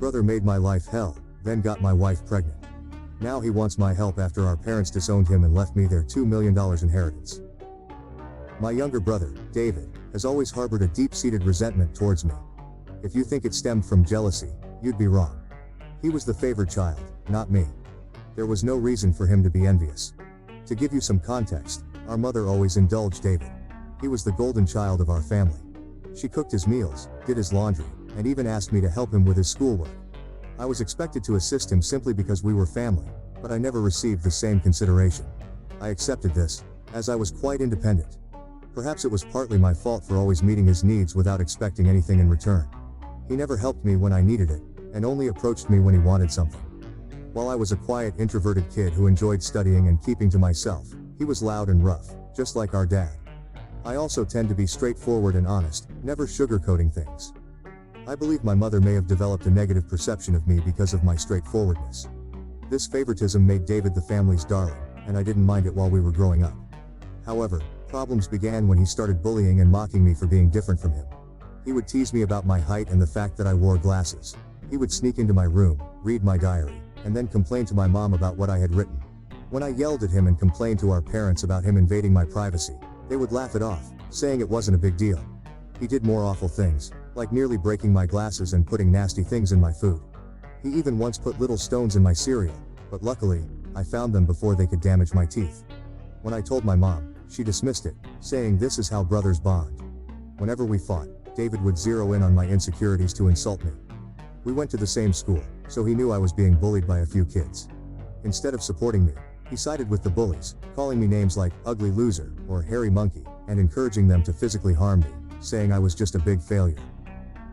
Brother made my life hell, then got my wife pregnant. Now he wants my help after our parents disowned him and left me their $2 million inheritance. My younger brother, David, has always harbored a deep-seated resentment towards me. If you think it stemmed from jealousy, you'd be wrong. He was the favored child, not me. There was no reason for him to be envious. To give you some context, our mother always indulged David. He was the golden child of our family. She cooked his meals, did his laundry, and even asked me to help him with his schoolwork. I was expected to assist him simply because we were family, but I never received the same consideration. I accepted this, as I was quite independent. Perhaps it was partly my fault for always meeting his needs without expecting anything in return. He never helped me when I needed it, and only approached me when he wanted something. While I was a quiet, introverted kid who enjoyed studying and keeping to myself, he was loud and rough, just like our dad. I also tend to be straightforward and honest, never sugarcoating things. I believe my mother may have developed a negative perception of me because of my straightforwardness. This favoritism made David the family's darling, and I didn't mind it while we were growing up. However, problems began when he started bullying and mocking me for being different from him. He would tease me about my height and the fact that I wore glasses. He would sneak into my room, read my diary, and then complain to my mom about what I had written. When I yelled at him and complained to our parents about him invading my privacy, they would laugh it off, saying it wasn't a big deal. He did more awful things, like nearly breaking my glasses and putting nasty things in my food. He even once put little stones in my cereal, but luckily, I found them before they could damage my teeth. When I told my mom, she dismissed it, saying this is how brothers bond. Whenever we fought, David would zero in on my insecurities to insult me. We went to the same school, so he knew I was being bullied by a few kids. Instead of supporting me, he sided with the bullies, calling me names like ugly loser or hairy monkey, and encouraging them to physically harm me, saying I was just a big failure.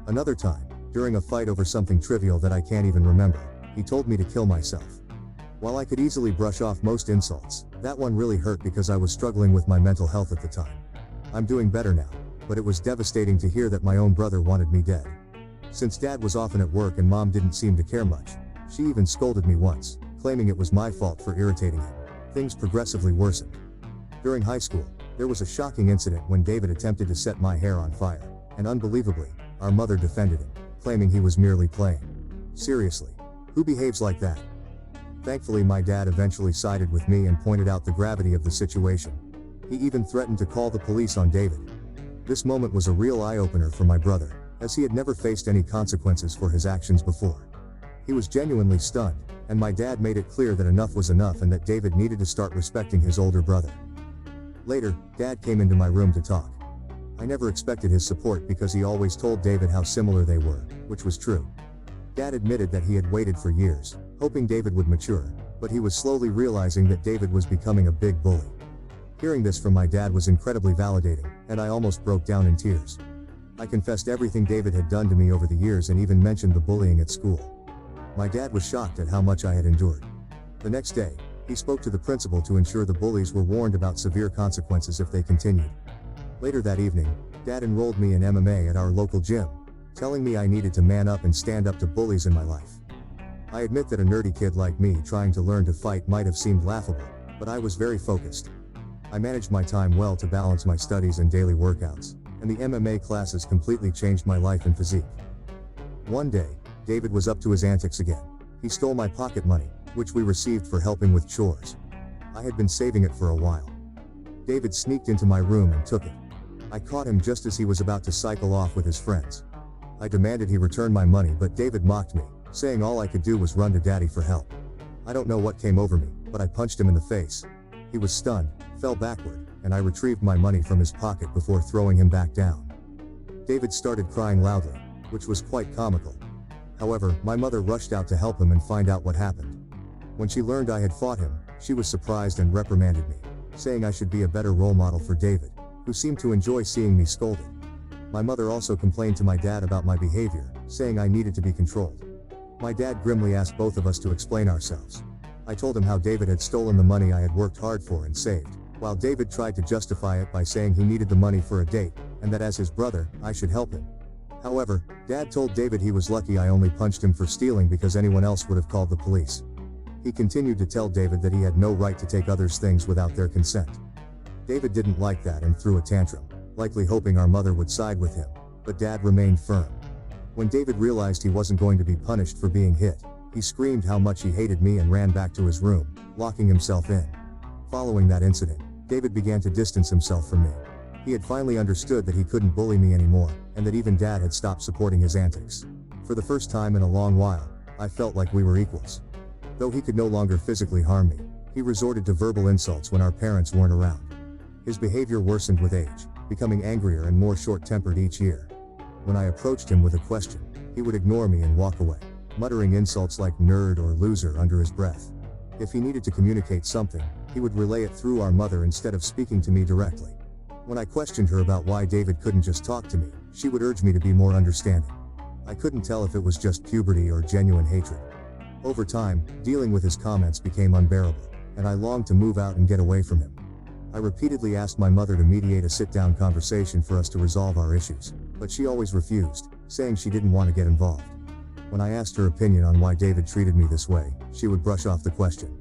Another time, during a fight over something trivial that I can't even remember, he told me to kill myself. While I could easily brush off most insults, that one really hurt because I was struggling with my mental health at the time. I'm doing better now, but it was devastating to hear that my own brother wanted me dead. Since dad was often at work and mom didn't seem to care much, she even scolded me once, claiming it was my fault for irritating him. Things progressively worsened. During high school, there was a shocking incident when David attempted to set my hair on fire, and unbelievably, our mother defended him, claiming he was merely playing. Seriously, who behaves like that? Thankfully, my dad eventually sided with me and pointed out the gravity of the situation. He even threatened to call the police on David. This moment was a real eye-opener for my brother, as he had never faced any consequences for his actions before. He was genuinely stunned, and my dad made it clear that enough was enough and that David needed to start respecting his older brother. Later, Dad came into my room to talk. I never expected his support because he always told David how similar they were, which was true. Dad admitted that he had waited for years, hoping David would mature, but he was slowly realizing that David was becoming a big bully. Hearing this from my dad was incredibly validating, and I almost broke down in tears. I confessed everything David had done to me over the years and even mentioned the bullying at school. My dad was shocked at how much I had endured. The next day, he spoke to the principal to ensure the bullies were warned about severe consequences if they continued. Later that evening, Dad enrolled me in MMA at our local gym, telling me I needed to man up and stand up to bullies in my life. I admit that a nerdy kid like me trying to learn to fight might have seemed laughable, but I was very focused. I managed my time well to balance my studies and daily workouts, and the MMA classes completely changed my life and physique. One day, David was up to his antics again. He stole my pocket money, which we received for helping with chores. I had been saving it for a while. David sneaked into my room and took it. I caught him just as he was about to cycle off with his friends. I demanded he return my money, but David mocked me, saying all I could do was run to Daddy for help. I don't know what came over me, but I punched him in the face. He was stunned, fell backward, and I retrieved my money from his pocket before throwing him back down. David started crying loudly, which was quite comical. However, my mother rushed out to help him and find out what happened. When she learned I had fought him, she was surprised and reprimanded me, saying I should be a better role model for David, who seemed to enjoy seeing me scolded. My mother also complained to my dad about my behavior, saying I needed to be controlled. My dad grimly asked both of us to explain ourselves. I told him how David had stolen the money I had worked hard for and saved, while David tried to justify it by saying he needed the money for a date, and that as his brother, I should help him. However, Dad told David he was lucky I only punched him for stealing because anyone else would have called the police. He continued to tell David that he had no right to take others' things without their consent. David didn't like that and threw a tantrum, likely hoping our mother would side with him, but Dad remained firm. When David realized he wasn't going to be punished for being hit, he screamed how much he hated me and ran back to his room, locking himself in. Following that incident, David began to distance himself from me. He had finally understood that he couldn't bully me anymore, and that even Dad had stopped supporting his antics. For the first time in a long while, I felt like we were equals. Though he could no longer physically harm me, he resorted to verbal insults when our parents weren't around. His behavior worsened with age, becoming angrier and more short-tempered each year. When I approached him with a question, he would ignore me and walk away, muttering insults like nerd or loser under his breath. If he needed to communicate something, he would relay it through our mother instead of speaking to me directly. When I questioned her about why David couldn't just talk to me, she would urge me to be more understanding. I couldn't tell if it was just puberty or genuine hatred. Over time, dealing with his comments became unbearable, and I longed to move out and get away from him. I repeatedly asked my mother to mediate a sit-down conversation for us to resolve our issues, but she always refused, saying she didn't want to get involved. When I asked her opinion on why David treated me this way, she would brush off the question.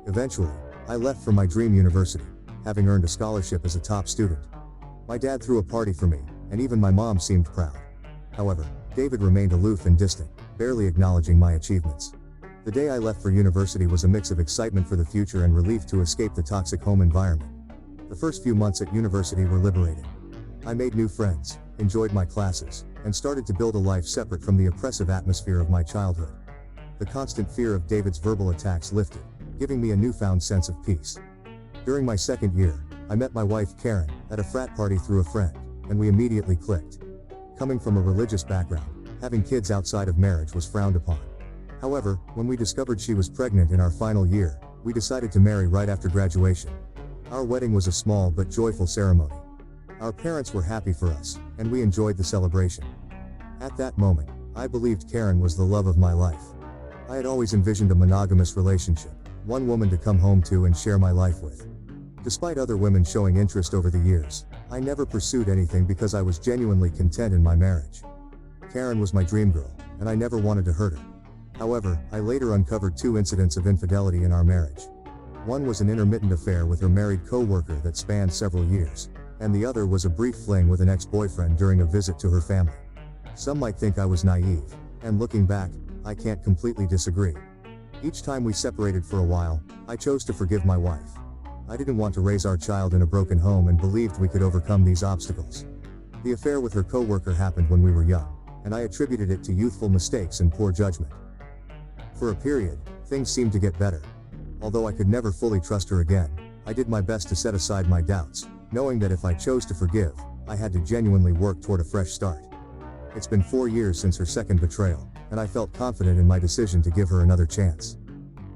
Eventually, I left for my dream university, having earned a scholarship as a top student. My dad threw a party for me, and even my mom seemed proud. However, David remained aloof and distant, barely acknowledging my achievements. The day I left for university was a mix of excitement for the future and relief to escape the toxic home environment. The first few months at university were liberating. I made new friends, enjoyed my classes, and started to build a life separate from the oppressive atmosphere of my childhood. The constant fear of David's verbal attacks lifted, giving me a newfound sense of peace. During my second year, I met my wife Karen at a frat party through a friend, and we immediately clicked. Coming from a religious background, having kids outside of marriage was frowned upon. However, when we discovered she was pregnant in our final year, we decided to marry right after graduation. Our wedding was a small but joyful ceremony. Our parents were happy for us, and we enjoyed the celebration. At that moment, I believed Karen was the love of my life. I had always envisioned a monogamous relationship, one woman to come home to and share my life with. Despite other women showing interest over the years, I never pursued anything because I was genuinely content in my marriage. Karen was my dream girl, and I never wanted to hurt her. However, I later uncovered 2 incidents of infidelity in our marriage. One was an intermittent affair with her married co-worker that spanned several years, and the other was a brief fling with an ex-boyfriend during a visit to her family. Some might think I was naive, and looking back, I can't completely disagree. Each time we separated for a while, I chose to forgive my wife. I didn't want to raise our child in a broken home and believed we could overcome these obstacles. The affair with her co-worker happened when we were young, and I attributed it to youthful mistakes and poor judgment. For a period, things seemed to get better. Although I could never fully trust her again, I did my best to set aside my doubts, knowing that if I chose to forgive, I had to genuinely work toward a fresh start. It's been 4 years since her second betrayal, and I felt confident in my decision to give her another chance.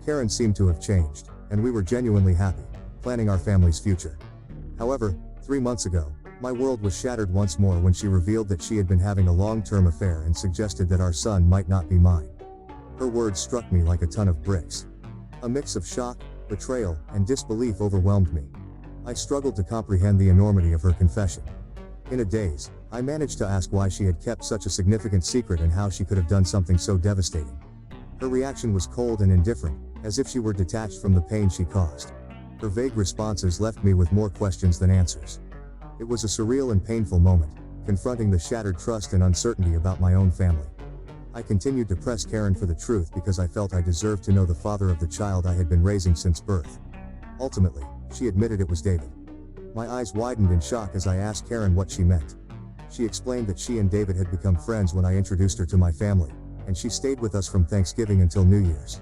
Karen seemed to have changed, and we were genuinely happy, planning our family's future. However, 3 months ago, my world was shattered once more when she revealed that she had been having a long-term affair and suggested that our son might not be mine. Her words struck me like a ton of bricks. A mix of shock, betrayal, and disbelief overwhelmed me. I struggled to comprehend the enormity of her confession. In a daze, I managed to ask why she had kept such a significant secret and how she could have done something so devastating. Her reaction was cold and indifferent, as if she were detached from the pain she caused. Her vague responses left me with more questions than answers. It was a surreal and painful moment, confronting the shattered trust and uncertainty about my own family. I continued to press Karen for the truth because I felt I deserved to know the father of the child I had been raising since birth. Ultimately, she admitted it was David. My eyes widened in shock as I asked Karen what she meant. She explained that she and David had become friends when I introduced her to my family, and she stayed with us from Thanksgiving until New Year's.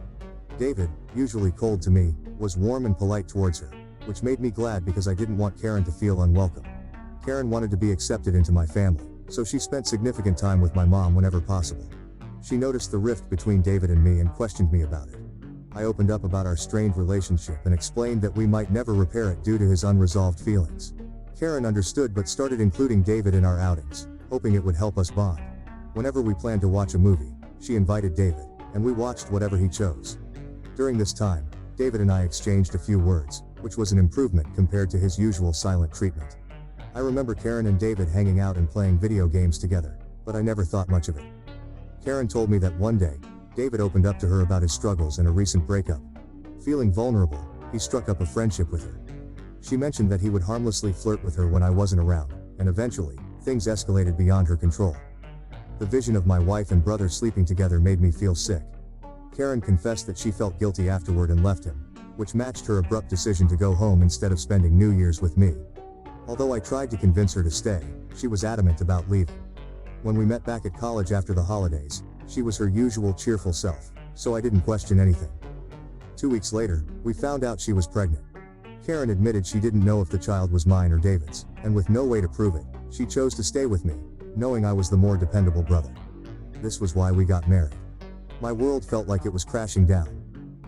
David, usually cold to me, was warm and polite towards her, which made me glad because I didn't want Karen to feel unwelcome. Karen wanted to be accepted into my family, so she spent significant time with my mom whenever possible. She noticed the rift between David and me and questioned me about it. I opened up about our strained relationship and explained that we might never repair it due to his unresolved feelings. Karen understood but started including David in our outings, hoping it would help us bond. Whenever we planned to watch a movie, she invited David, and we watched whatever he chose. During this time, David and I exchanged a few words, which was an improvement compared to his usual silent treatment. I remember Karen and David hanging out and playing video games together, but I never thought much of it. Karen told me that one day, David opened up to her about his struggles and a recent breakup. Feeling vulnerable, he struck up a friendship with her. She mentioned that he would harmlessly flirt with her when I wasn't around, and eventually, things escalated beyond her control. The vision of my wife and brother sleeping together made me feel sick. Karen confessed that she felt guilty afterward and left him, which matched her abrupt decision to go home instead of spending New Year's with me. Although I tried to convince her to stay, she was adamant about leaving. When we met back at college after the holidays, she was her usual cheerful self, so I didn't question anything. 2 weeks later, we found out she was pregnant. Karen admitted she didn't know if the child was mine or David's, and with no way to prove it, she chose to stay with me, knowing I was the more dependable brother. This was why we got married. My world felt like it was crashing down.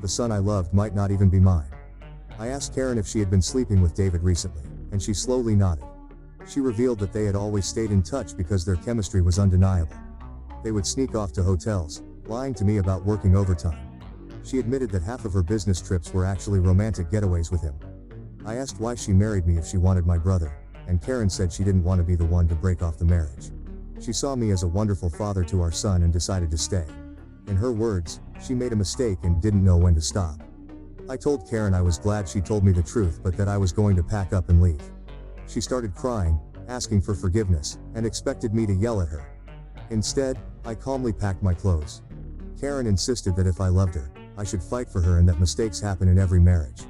The son I loved might not even be mine. I asked Karen if she had been sleeping with David recently, and she slowly nodded. She revealed that they had always stayed in touch because their chemistry was undeniable. They would sneak off to hotels, lying to me about working overtime. She admitted that half of her business trips were actually romantic getaways with him. I asked why she married me if she wanted my brother, and Karen said she didn't want to be the one to break off the marriage. She saw me as a wonderful father to our son and decided to stay. In her words, she made a mistake and didn't know when to stop. I told Karen I was glad she told me the truth but that I was going to pack up and leave. She started crying, asking for forgiveness, and expected me to yell at her. Instead, I calmly packed my clothes. Karen insisted that if I loved her, I should fight for her and that mistakes happen in every marriage.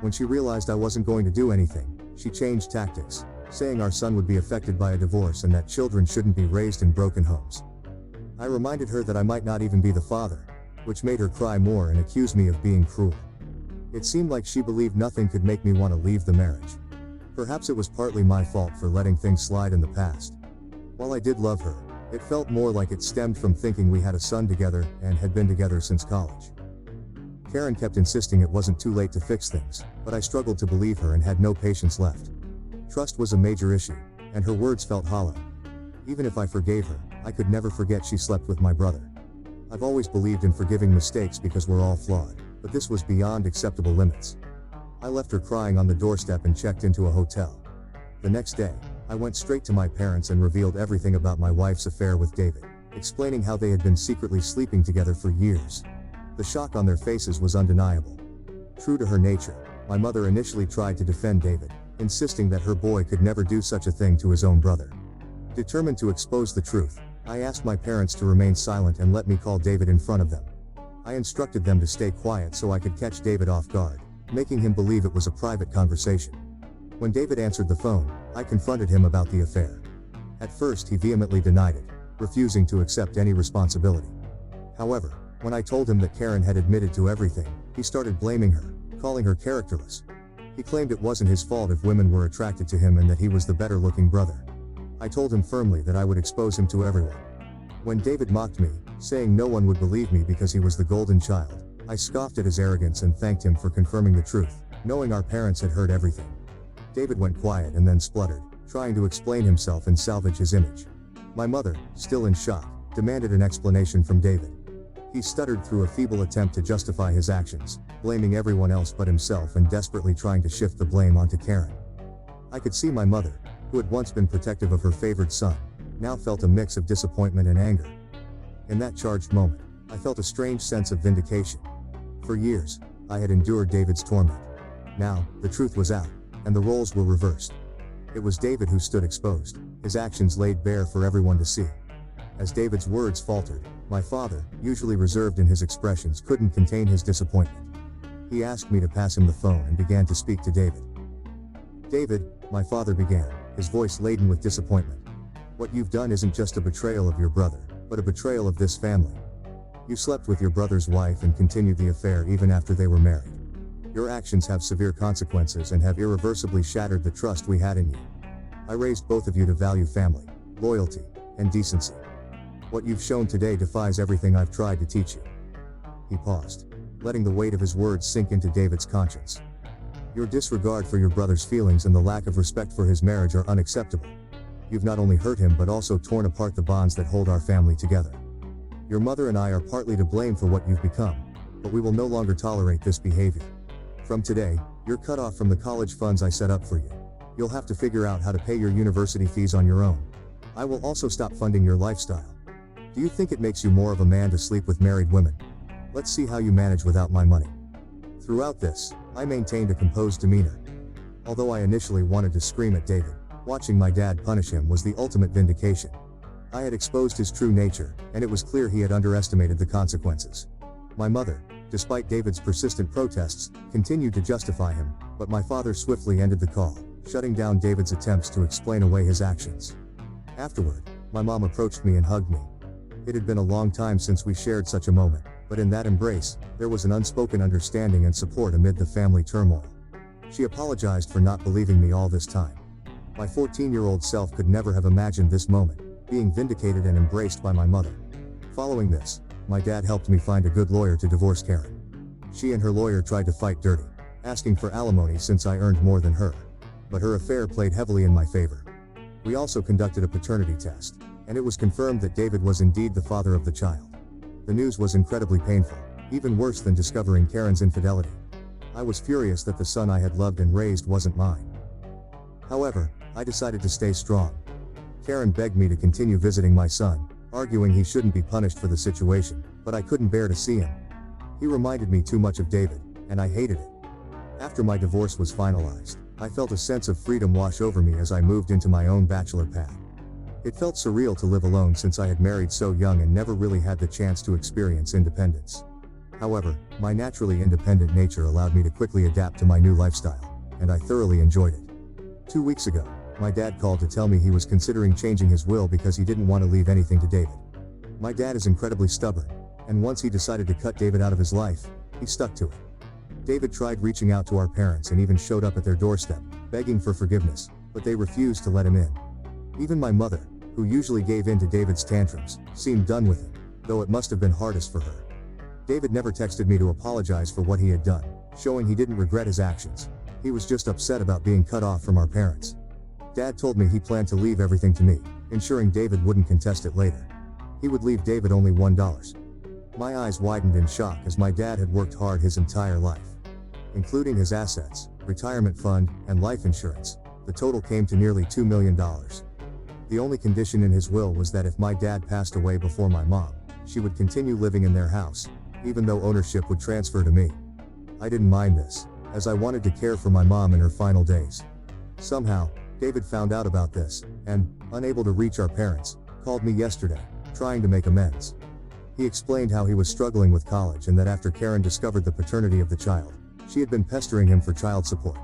When she realized I wasn't going to do anything, she changed tactics, saying our son would be affected by a divorce and that children shouldn't be raised in broken homes. I reminded her that I might not even be the father, which made her cry more and accuse me of being cruel. It seemed like she believed nothing could make me want to leave the marriage. Perhaps it was partly my fault for letting things slide in the past. While I did love her, it felt more like it stemmed from thinking we had a son together and had been together since college. Karen kept insisting it wasn't too late to fix things, but I struggled to believe her and had no patience left. Trust was a major issue, and her words felt hollow. Even if I forgave her, I could never forget she slept with my brother. I've always believed in forgiving mistakes because we're all flawed, but this was beyond acceptable limits. I left her crying on the doorstep and checked into a hotel. The next day, I went straight to my parents and revealed everything about my wife's affair with David, explaining how they had been secretly sleeping together for years. The shock on their faces was undeniable. True to her nature, my mother initially tried to defend David, insisting that her boy could never do such a thing to his own brother. Determined to expose the truth, I asked my parents to remain silent and let me call David in front of them. I instructed them to stay quiet so I could catch David off guard, making him believe it was a private conversation. When David answered the phone, I confronted him about the affair. At first he vehemently denied it, refusing to accept any responsibility. However, when I told him that Karen had admitted to everything, he started blaming her, calling her characterless. He claimed it wasn't his fault if women were attracted to him and that he was the better-looking brother. I told him firmly that I would expose him to everyone. When David mocked me, saying no one would believe me because he was the golden child, I scoffed at his arrogance and thanked him for confirming the truth, knowing our parents had heard everything. David went quiet and then spluttered, trying to explain himself and salvage his image. My mother, still in shock, demanded an explanation from David. He stuttered through a feeble attempt to justify his actions, blaming everyone else but himself and desperately trying to shift the blame onto Karen. I could see my mother, who had once been protective of her favored son, now felt a mix of disappointment and anger. In that charged moment, I felt a strange sense of vindication. For years, I had endured David's torment. Now, the truth was out, and the roles were reversed. It was David who stood exposed, his actions laid bare for everyone to see. As David's words faltered, my father, usually reserved in his expressions, couldn't contain his disappointment. He asked me to pass him the phone and began to speak to David. "David," my father began, his voice laden with disappointment. "What you've done isn't just a betrayal of your brother, but a betrayal of this family. You slept with your brother's wife and continued the affair even after they were married. Your actions have severe consequences and have irreversibly shattered the trust we had in you. I raised both of you to value family, loyalty, and decency. What you've shown today defies everything I've tried to teach you." He paused, letting the weight of his words sink into David's conscience. "Your disregard for your brother's feelings and the lack of respect for his marriage are unacceptable. You've not only hurt him but also torn apart the bonds that hold our family together. Your mother and I are partly to blame for what you've become, but we will no longer tolerate this behavior. From today, you're cut off from the college funds I set up for you. You'll have to figure out how to pay your university fees on your own. I will also stop funding your lifestyle. Do you think it makes you more of a man to sleep with married women? Let's see how you manage without my money." Throughout this, I maintained a composed demeanor. Although I initially wanted to scream at David, watching my dad punish him was the ultimate vindication. I had exposed his true nature, and it was clear he had underestimated the consequences. My mother, despite David's persistent protests, continued to justify him, but my father swiftly ended the call, shutting down David's attempts to explain away his actions. Afterward, my mom approached me and hugged me. It had been a long time since we shared such a moment, but in that embrace, there was an unspoken understanding and support amid the family turmoil. She apologized for not believing me all this time. My 14-year-old self could never have imagined this moment, being vindicated and embraced by my mother. Following this, my dad helped me find a good lawyer to divorce Karen. She and her lawyer tried to fight dirty, asking for alimony since I earned more than her. But her affair played heavily in my favor. We also conducted a paternity test, and it was confirmed that David was indeed the father of the child. The news was incredibly painful, even worse than discovering Karen's infidelity. I was furious that the son I had loved and raised wasn't mine. However, I decided to stay strong. Karen begged me to continue visiting my son, arguing he shouldn't be punished for the situation, but I couldn't bear to see him. He reminded me too much of David, and I hated it. After my divorce was finalized, I felt a sense of freedom wash over me as I moved into my own bachelor pad. It felt surreal to live alone since I had married so young and never really had the chance to experience independence. However, my naturally independent nature allowed me to quickly adapt to my new lifestyle, and I thoroughly enjoyed it. 2 weeks ago, my dad called to tell me he was considering changing his will because he didn't want to leave anything to David. My dad is incredibly stubborn, and once he decided to cut David out of his life, he stuck to it. David tried reaching out to our parents and even showed up at their doorstep, begging for forgiveness, but they refused to let him in. Even my mother, who usually gave in to David's tantrums, seemed done with him, though it must have been hardest for her. David never texted me to apologize for what he had done, showing he didn't regret his actions. He was just upset about being cut off from our parents. Dad told me he planned to leave everything to me, ensuring David wouldn't contest it later. He would leave David only $1. My eyes widened in shock as my dad had worked hard his entire life. Including his assets, retirement fund, and life insurance, the total came to nearly $2 million. The only condition in his will was that if my dad passed away before my mom, she would continue living in their house, even though ownership would transfer to me. I didn't mind this, as I wanted to care for my mom in her final days. Somehow, David found out about this, and, unable to reach our parents, called me yesterday, trying to make amends. He explained how he was struggling with college and that after Karen discovered the paternity of the child, she had been pestering him for child support.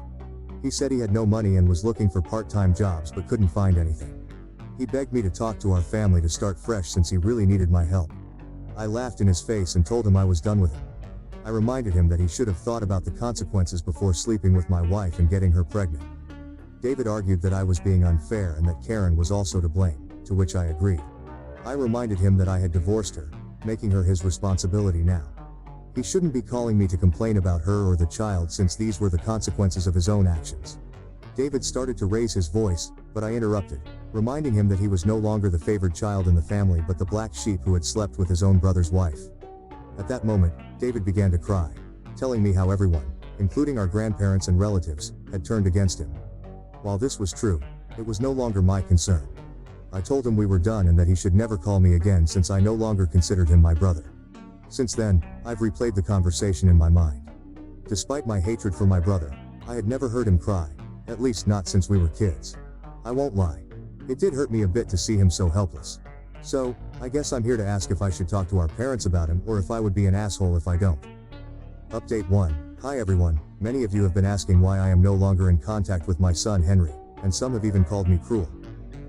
He said he had no money and was looking for part-time jobs but couldn't find anything. He begged me to talk to our family to start fresh since he really needed my help. I laughed in his face and told him I was done with him. I reminded him that he should have thought about the consequences before sleeping with my wife and getting her pregnant. David argued that I was being unfair and that Karen was also to blame, to which I agreed. I reminded him that I had divorced her, making her his responsibility now. He shouldn't be calling me to complain about her or the child since these were the consequences of his own actions. David started to raise his voice, but I interrupted, reminding him that he was no longer the favored child in the family but the black sheep who had slept with his own brother's wife. At that moment, David began to cry, telling me how everyone, including our grandparents and relatives, had turned against him. While this was true, it was no longer my concern. I told him we were done and that he should never call me again since I no longer considered him my brother. Since then, I've replayed the conversation in my mind. Despite my hatred for my brother, I had never heard him cry, at least not since we were kids. I won't lie. It did hurt me a bit to see him so helpless. So, I guess I'm here to ask if I should talk to our parents about him or if I would be an asshole if I don't. Update 1. Hi everyone, many of you have been asking why I am no longer in contact with my son Henry, and some have even called me cruel.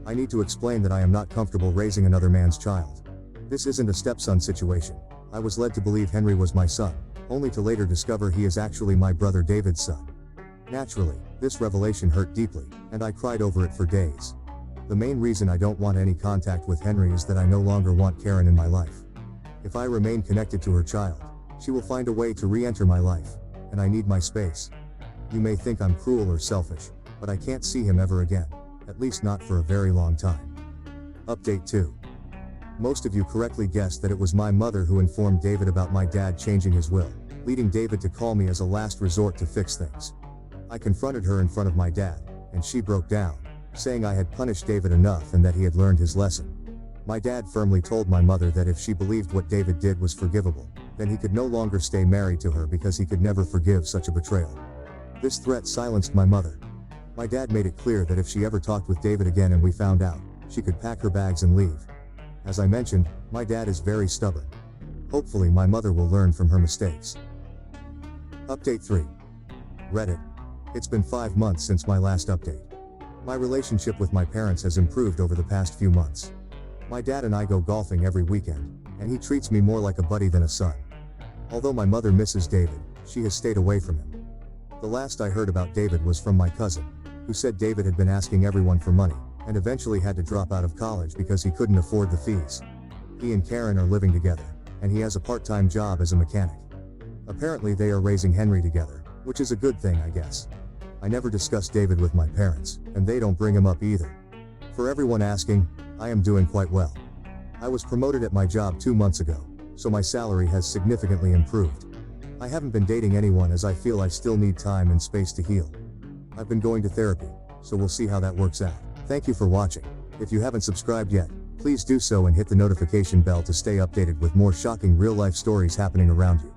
I need to explain that I am not comfortable raising another man's child. This isn't a stepson situation. I was led to believe Henry was my son, only to later discover he is actually my brother David's son. Naturally, this revelation hurt deeply, and I cried over it for days. The main reason I don't want any contact with Henry is that I no longer want Karen in my life. If I remain connected to her child, she will find a way to re-enter my life, and I need my space. You may think I'm cruel or selfish, but I can't see him ever again, at least not for a very long time. Update 2. Most of you correctly guessed that it was my mother who informed David about my dad changing his will, leading David to call me as a last resort to fix things. I confronted her in front of my dad, and she broke down, saying I had punished David enough and that he had learned his lesson. My dad firmly told my mother that if she believed what David did was forgivable, then he could no longer stay married to her because he could never forgive such a betrayal. This threat silenced my mother. My dad made it clear that if she ever talked with David again and we found out, she could pack her bags and leave. As I mentioned, my dad is very stubborn. Hopefully my mother will learn from her mistakes. Update 3. Reddit. It's been 5 months since my last update. My relationship with my parents has improved over the past few months. My dad and I go golfing every weekend, and he treats me more like a buddy than a son. Although my mother misses David, she has stayed away from him. The last I heard about David was from my cousin, who said David had been asking everyone for money, and eventually had to drop out of college because he couldn't afford the fees. He and Karen are living together, and he has a part-time job as a mechanic. Apparently they are raising Henry together, which is a good thing, I guess. I never discuss David with my parents, and they don't bring him up either. For everyone asking, I am doing quite well. I was promoted at my job 2 months ago, so my salary has significantly improved. I haven't been dating anyone as I feel I still need time and space to heal. I've been going to therapy, so we'll see how that works out. Thank you for watching. If you haven't subscribed yet, please do so and hit the notification bell to stay updated with more shocking real-life stories happening around you.